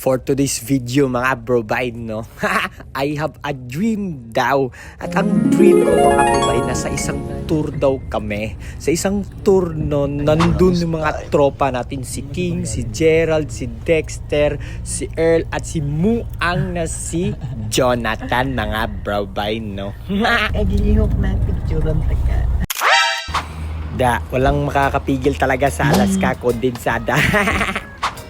For today's video mga brobay, no? I have a dream daw. At ang dream ko mga brobay, nasa isang tour daw kami. Sa isang tour no, nandun yung mga tropa natin. Si King, si Gerald, si Dexter, si Earl, at si Muang na si Jonathan mga brobay, no? Naglihok na picture ang taga. Walang makakapigil talaga sa Alaska, kondensada.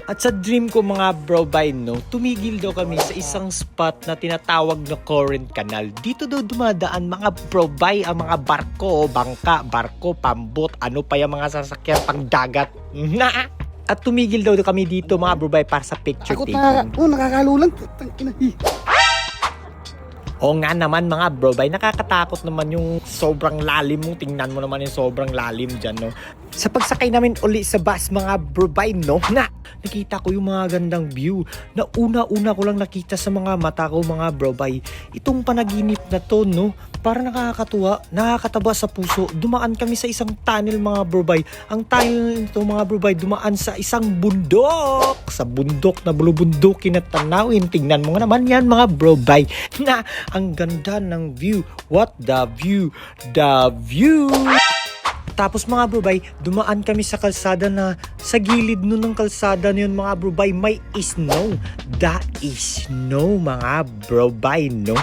At sa dream ko mga brobay, no, tumigil daw kami sa isang spot na tinatawag na Current Canal. Dito daw dumadaan mga brobay ang mga barko, bangka, barko, pambot, ano pa yung mga sasakyan pang dagat. At tumigil daw kami dito mga brobay para sa picture taking. Nakakalulan. O nga naman mga brobay, nakakatakot naman yung sobrang lalim mo. Tingnan mo naman yung sobrang lalim dyan, no? Sa pagsakay namin uli sa bus mga brobay, no? Nakita ko yung mga gandang view na una-una ko lang nakita sa mga mata ko mga brobay. Itong panaginip na to, no? Para nakakatuwa, nakakataba sa puso. Dumaan kami sa isang tunnel mga brobay. Ang tunnel nito mga brobay, dumaan sa isang bundok. Sa bundok na bulubundukin at tanawin. Tingnan mo naman yan mga brobay. Na ang ganda ng view. What the view? The view! Tapos mga brobay, dumaan kami sa kalsada na sa gilid nun ng kalsada na yun mga brobay, may snow. That is snow mga brobay, no?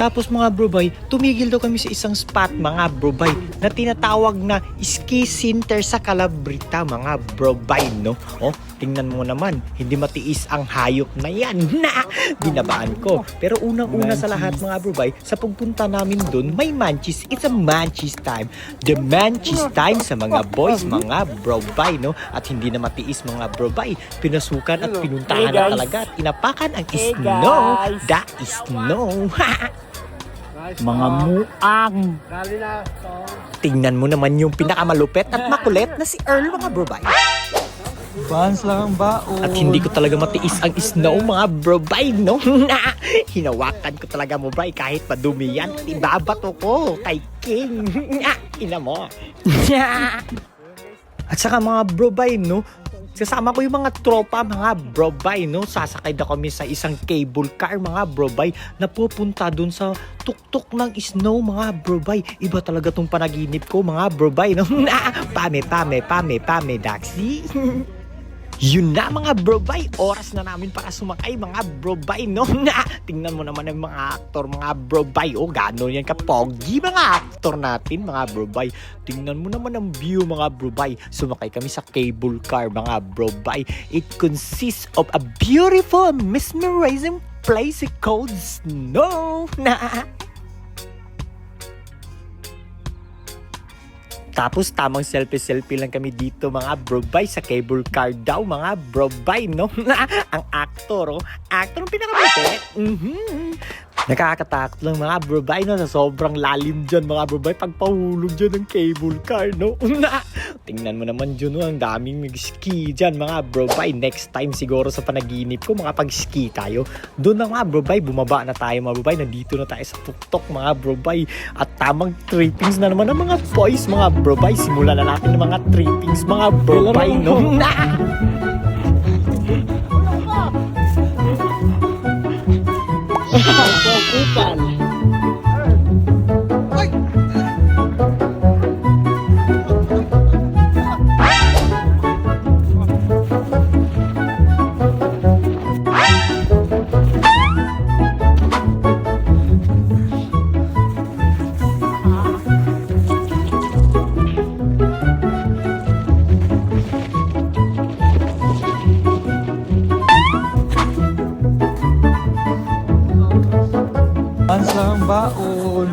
Tapos mga brobay, tumigil daw kami sa isang spot mga brobay na tinatawag na ski center sa Calabrita mga brobay, no? Oh, tingnan mo naman, hindi matiis ang hayop na yan na binabaan ko. Pero unang-una sa lahat mga brobay, sa pagpunta namin dun, may manchis. It's a manchis time. The manchis time sa mga boys, mga brobay, no? At hindi na matiis mga brobay. Pinasukan at pinuntahan na talaga at inapakan ang snow. That is snow. Mga muang. Tingnan mo naman yung pinakamalupet at makulit na si Earl mga brobay. Fans lang ang baon. At hindi ko talaga matiis ang snow mga brobay, no? Hinawakan ko talaga mo bray kahit madumi yan. At ibabato ko kay King. Ina mo. At saka mga brobay, no? Kasama ko yung mga tropa, mga brobay, no? Sasakay na kami sa isang cable car, mga brobay, na pupunta dun sa tuktok ng snow, mga brobay. Iba talaga tong panaginip ko, mga brobay, no? Pame, Daxi. Yun na mga brobay, oras na namin para sumakay mga brobay, no? Tingnan mo naman ang mga aktor, mga brobay. O, gano'n yan kapogi mga aktor natin, mga brobay. Tingnan mo naman ang view mga brobay. Sumakay kami sa cable car mga brobay. It consists of a beautiful, mesmerizing place called snow. Tapos tamang selfie lang kami dito mga brobay sa cable car daw mga brobay, no? Ang aktor, oh. Aktor ang pinakamalupit. Nakakatakot lang mga brobay, no? Sa sobrang lalim dyan mga brobay pagpahulog dyan ng cable car, no? Tingnan mo naman dyan, no? Ang daming mag-ski dyan mga brobay. Next time siguro sa panaginip ko mga pag-ski tayo. Doon na mga brobay, bumaba na tayo mga brobay. Nandito na tayo sa tuktok mga brobay. At tamang trippings na naman ng mga boys mga brobay. Simulan na natin ng mga trippings mga brobay, no? Kukan. Fans lang ang baon.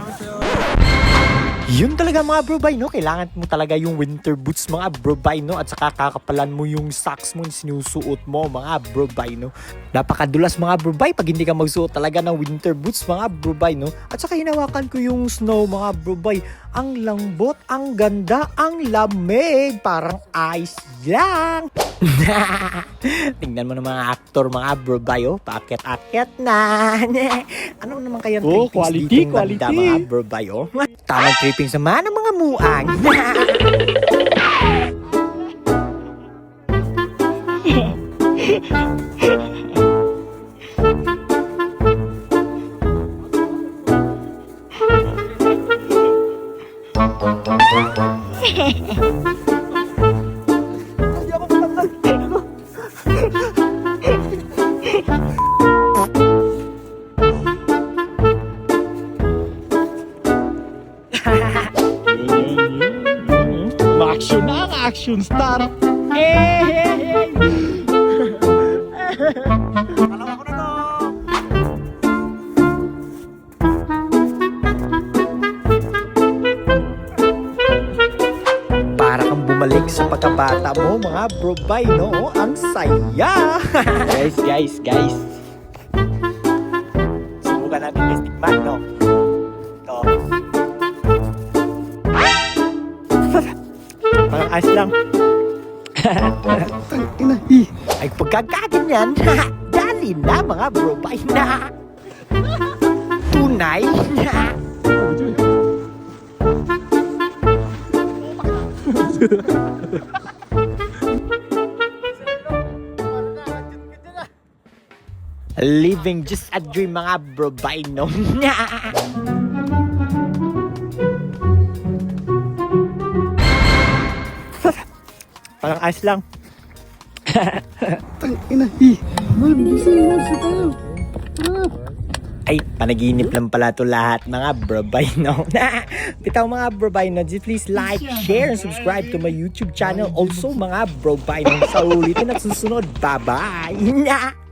Yun talaga mga brobay, no? Kailangan mo talaga yung winter boots mga brobay, no? At saka kakapalan mo yung socks mo, yung sinusuot mo mga brobay, no? Napakadulas mga brobay pag hindi ka magsuot talaga ng winter boots mga brobay, no? At saka hinawakan ko yung snow mga brobay. Ang lambot, ang ganda, ang lamig. Parang ice lang. Tingnan mo ng mga aktor mga brobay, oh. Paakyat-akyat na. Ano naman kayang trippings dito ganda mga brobay, oh. Tamang trippings naman ng mga muang. ako matanggal. Ma-action na ang action star. Palawa ko na to. Para kang bumalik sa pagkabata mo, mga brobay, no? Ang saya! guys. Subukan natin yung stickman, no? Ito. Parang ice lang. Ina, hi. Ay pagkagaganyan, dali na mga brobay na. Tunay na. Living just a dream mga brobay, no? Parang ice lang. Ina, hi. Man, gising na sa tayo. Ay, panaginip lang pala to lahat mga brobay, no? Bitaw mga brobay, no? Just please like, share, and subscribe to my YouTube channel. Also mga brobay, no? Sa ulitin at susunod. Bye-bye!